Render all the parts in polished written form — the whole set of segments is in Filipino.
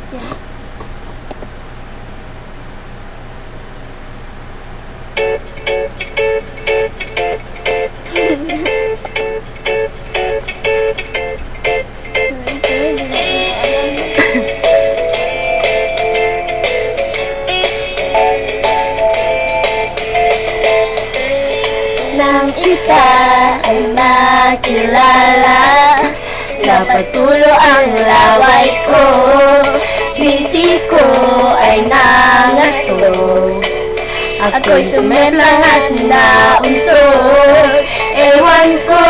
Nang ika ay nakilala, napatulo ang laway ko, binti ko ay nangatog. Ako'y sumeplang at nauntog. Ewan ko,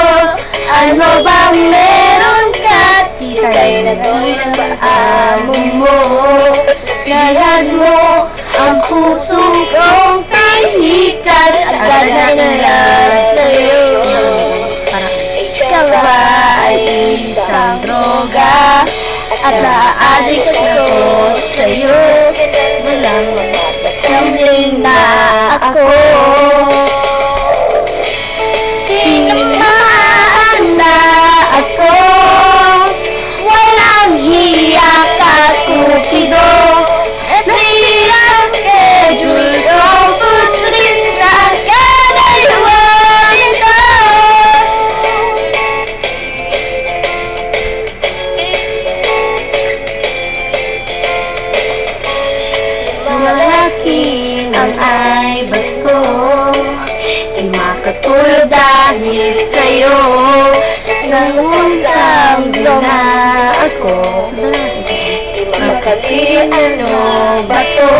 ano bang meron ka? Kita'y nagawin ang amo mo. Nayad mo ang puso kong kahihikat, agad na nalang sa'yo. Ikaw ay isang droga at naadik ako sa'yo. Walang kamling na ako. Tinamaan na ako. Walang hiya ka, Cupido. Nasira ang schedule ko, putris na kadalawa ito. Malaki ang eyebags ko, di makatulog dahil sa'yo. Nangungang na ako, makali ano ba to?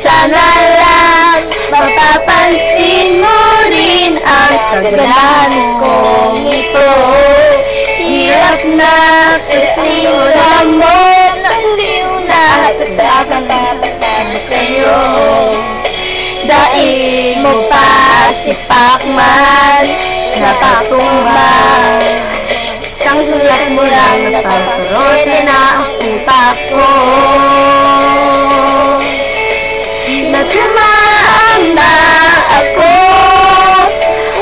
Sana lang mapapansin mo rin ang kagandahan kong ito. Hirap na kasi wala mo, naliw na sa sa'yo. Dahil mo pa si Pacman napatumbang, isang sulat mo lang napaparote na ang utak ko. Nagkamaan na ako,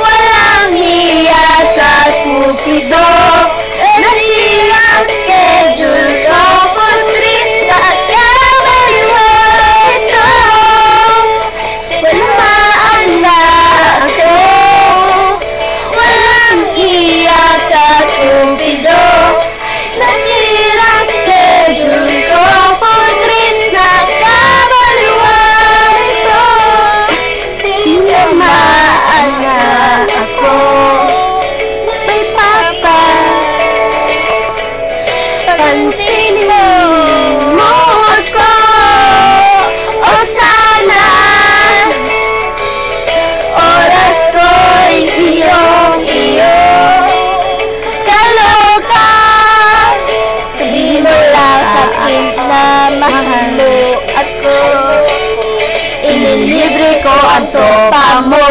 walang hiya ka, Cupido. Nasira ang schedule ko, putris na kabaliwa ito. Tinamaan na ako, walang hiya ka, Cupido. Nasira ang schedule ko, putris na kabaliwa ito. Tinamaan na ako, may papa. Pansinin mo ako, o sana oras ko'y iyong-iyo. Kaloka, sabihin mo lang sa'kin na mahal mo ako. Inilibre ko ang tropa mo.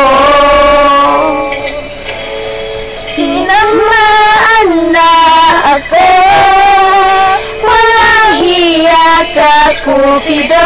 Tinamaan na ako, walang hiya ka, Cupido.